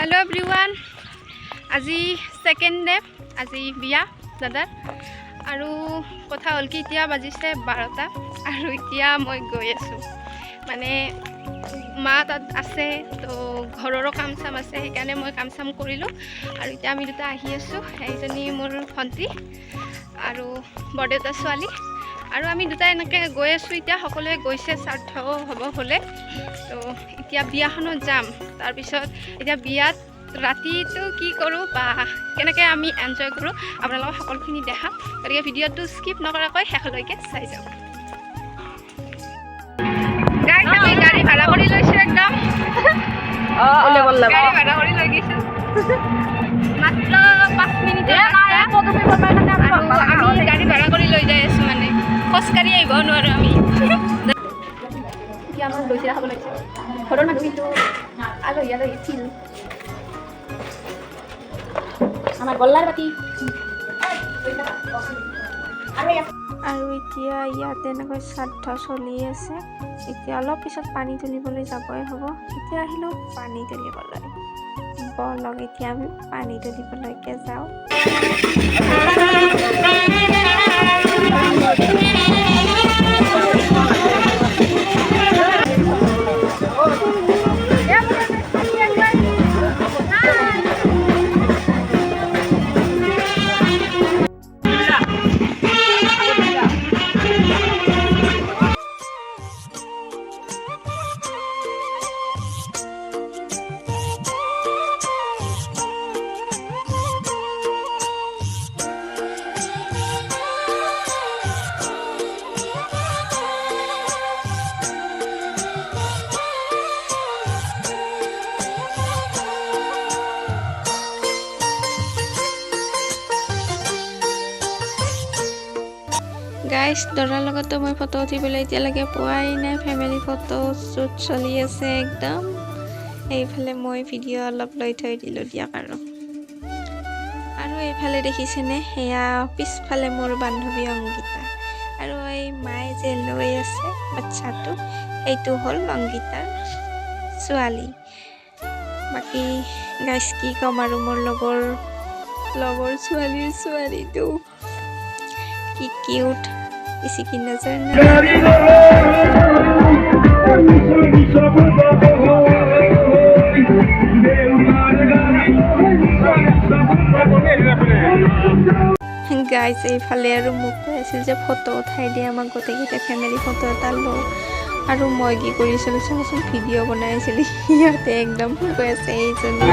Hello everyone আজি second day আজি बिया दादा और कथा हल कि इतना बाजिसे 12टा और इतना मैं गई आसो माने माँ तक आसे तो घरों काम चाम आसे সেইকাৰণে मैं काम चाम करिलो और इतना आमी दुटा आहि आसो एजनी मोर भंटी और बरदेउता छोৱালী और आमी दुटा एनेके गई आसो इतना सकलोৱে গৈছে सार्थ हब हले तो इतना बियाखনত जाम तार पिছত इतना बियात राति तो कि करूँ के आमी एन्जय करूँ आपनालोक सकलोखिनि देखाम गतिके भिडिओটো स्किप नकराকৈ शेषলৈকে চাই যাওক। गाइस आमी गाड़ी भाड़ा কৰি লৈছো একদম गाड़ी भाड़ा কৰি লৈ গৈছো मात्र 5 मिनिटर আমি गाड़ी भाड़ा কৰি লৈ যাই আছো মানে খোজকাঢ়ি আহিব নোৱাৰো আমি কি আমাৰ লৈছে খাব লাগিছে ঘৰৰ মানুহ কিন্তু আলহী ফিল আমাৰ গল্লাৰ বাটি আৰু এতিয়া ইয়াতে এনেকৈ শ্ৰাদ্ধ চলি আছে এতিয়া অলপ পিছত পানী তুলিবলৈ যাবই হ'ব এতিয়া আহিলো পানী তুলিবলৈ বলক এতিয়া আমি পানী তুলিবলৈকে যাওঁ। गाइस दरार लगतो मैं फटो उठिबले इतियालके पोवाई नाइ फैमिली फटो शूट चलि आछे एकदम এইফালে মই ভিডিও অলপ লৈ থৈ দিলো দিয়া কাৰো আৰু এইফালে দেখিছেনে হেয়া পিছফালে মোৰ বান্ধৱী অংগিতা আৰু এই মায়ে যে লৈ আছে বাচ্চাটো এইটো হল অংগিতাৰ ছোৱালী বাকি গাইস কি কম আৰু মোৰ লগৰ ছোৱালীটো কি কিউট किसी की नजर न गाइस এইফালে আৰু মোক কৈ আছিল যে ফটো উঠাই দিয়া আমাক গোটেইকেইটা ফ্যামিলি ফটো এটা লো আৰু মই কি কৰিছিলো চাচোন ভিডিও বনাইছিল ইয়াতে একদম কৈ আছে এইজনী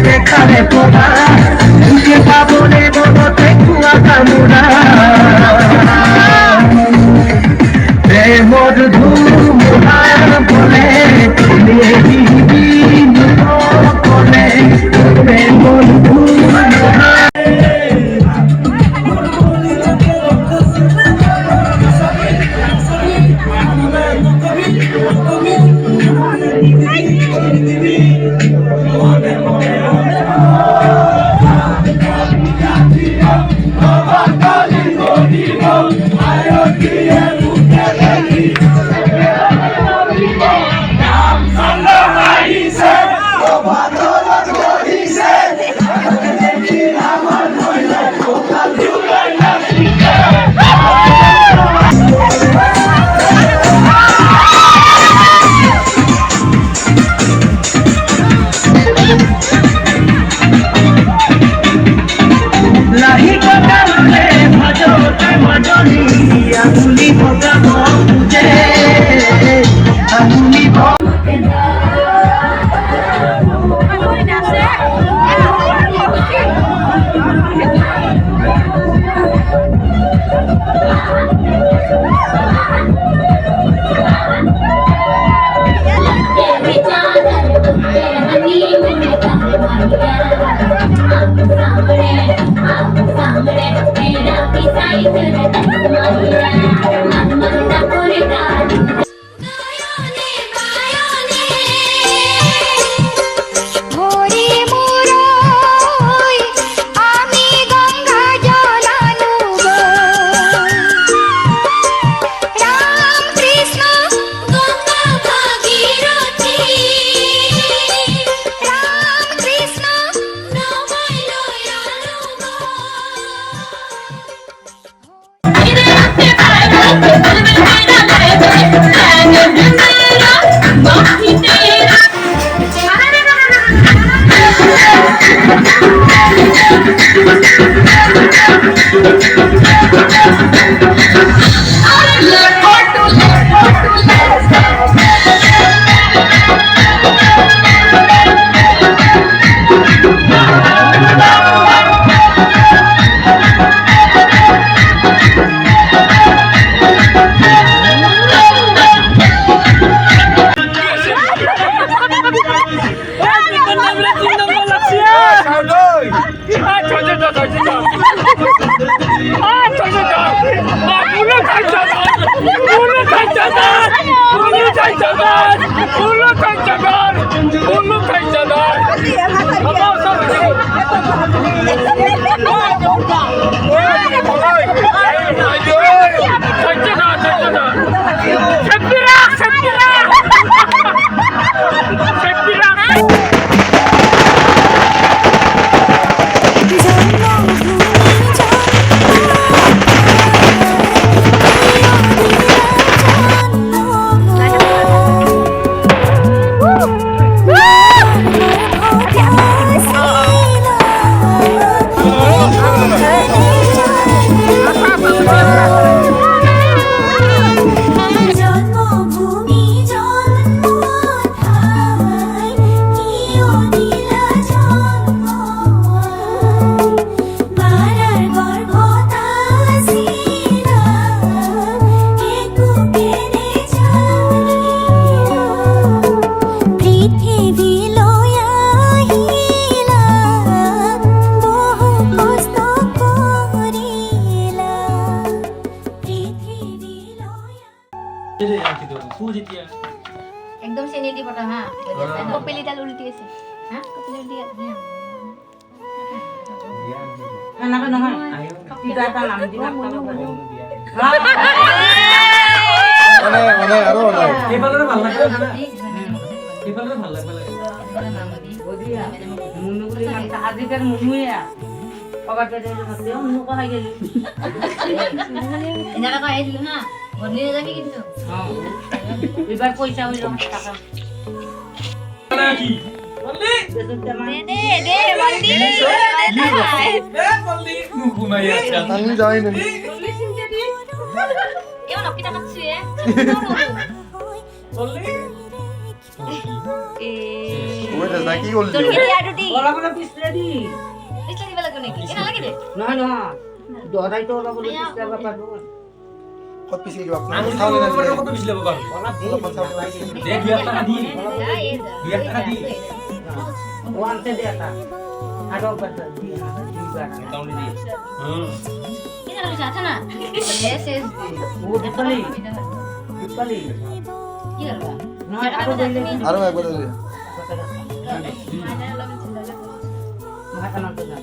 দেখালে পোড়া যে পাবনে মনতে কুয়া কামুরা প্রেমর ধুমুহার বলে বলে প্রেমর भजो भजनी भजनी भगा একদম চেনি দি পটা হা কপিলি ডাল উল্টি আছে হ্যাঁ কপিলি উল্টি আছে না না নহয় কিবা এটা নাম দি না মানে আৰু নাই এইফালে ভাল লাগে না এইফালে ভাল লাগে নাম দি বদিয়া মুনুগুলি নাম আজিকাল মুনুয়া অবাকে দে ভাতে মুনু কো হাই গেলি এনারা কো আইছিল না বদলি না যাবি কিন্তু এবার পয়সা হইল টাকা কি বললি দে দে বলদি এ বললি নুকুনাই আছেন আমি যাই না এও নকিটা কাটছি বললি ওই দাদা কি করলি তোর কি আর দুটি ওলা বলা পিছলে দি পিছলে দিবা লাগবে নাকি এনা লাগিবে নহয় নহয় দৰাই তো ওলা বলা পিছলে বাবা কত পিছে কি আপনার আমি খাওয়া খাওয়া না কত বিছলে বাবা ওলা দি দে 2 টাকা দি 2 টাকা দি ওয়ানতে দে তা আরো বাদ দি দিবার তাহলে দি হ্যাঁ এনা লাগবে আছে না এস এস ও দিপালি দিপালি কি করবা নহয় আরো বইলে আরো একবার দিলে মাখানা তো না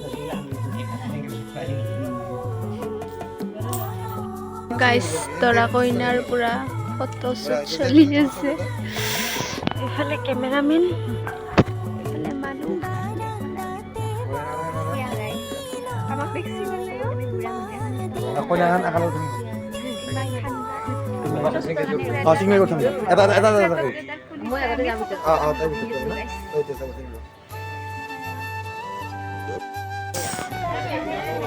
গাইস দৰা কইনাৰ পুৰা ফটো শ্বুট চলি আছে এফালে কেমেৰামেন এফালে মানুহ আমাক দেখছি কইনা খান আকাল সিংহে কথা এটা এটা এটা মই আগতে যাম তাই ওইতে সব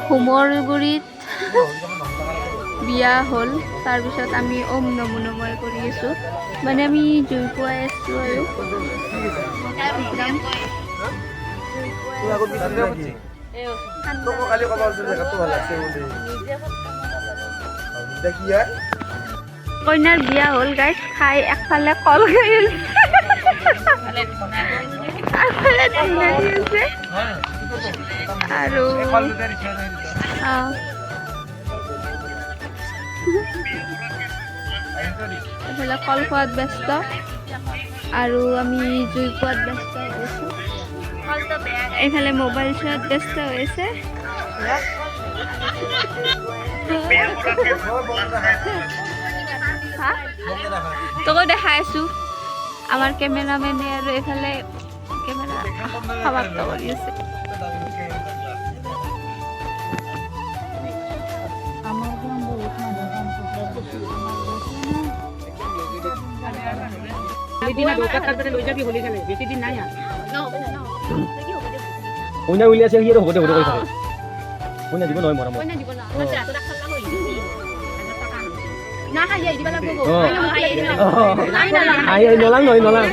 হুমৰ গুৰিত বিয়া হ'ল তাৰপিছত আমি ওম নমো নমঃ কৰি আছোঁ মানে আমি জুই পুৱাই আছোঁ আৰু কইনাৰ বিয়া হ'ল গাইজ খাই একফালে কল খাই আছে আৰু এইফালে কল খোৱাত ব্যস্ত আৰু আমি জুই খোৱাত ব্যস্ত হৈছোঁ এইফালে মোবাইল চোৱাত ব্যস্ত হৈছে তোকো দেখাই আছোঁ আমাৰ কেমেৰামেনে আৰু এইফালে কেমেৰা সমাপ্ত কৰি আছে কইনা উলিয়াইছে সি আৰু হবতে হবতে কৈ থাকে কইনা দিব নহয় মৰমত নলাং নহয় নলাং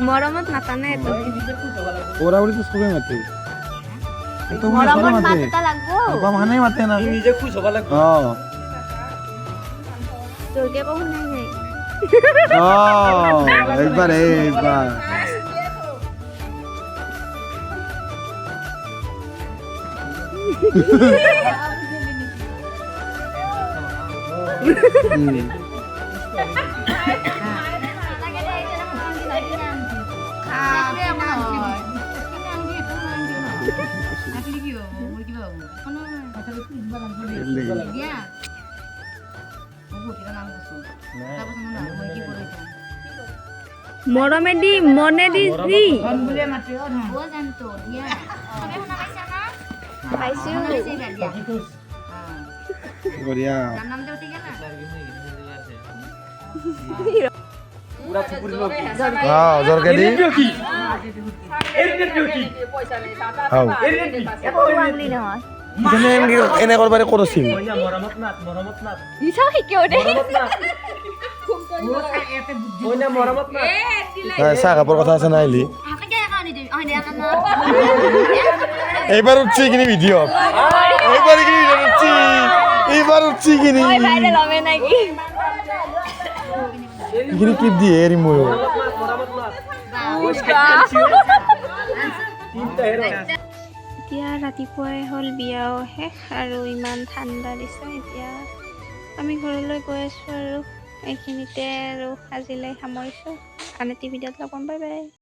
মৰমত মাতা নাই তো ওৰা বলি তো সবাই মাতে তো মৰমত মাতা লাগবো বাবা মানে মাতে না নিজে খুশ হবা লাগবে তোকে কখন নাই নাই একবার একবার মৰমেদি মনেদি যি পাইছোঁ বঢ়িয়া জৰকাৰি হাও এনে কৰবাৰে কৰছিল মৰমত নাত দিছা শিকিও দে কইনা মৰমত নাত চাহ কাপড় কথা আছে না আইলি এইবার উঠছি কিনি ভিডিও এইবার কিনি ভিডিও উঠছি এইবার উঠছি কিনি ভাইরাল হবে নাকি কিনি ক্লিপ দিয়ে এরি ময়ো এতিয়া ৰাতিপুৱাই হ'ল বিয়াও শেষ আৰু ইমান ঠাণ্ডা দিছে এতিয়া আমি ঘৰলৈ গৈ আছোঁ আৰু এইখিনিতে আৰু আজিলৈ সামৰিছোঁ আন এটি ভিডিঅ'ত লগ পাম বাই বাই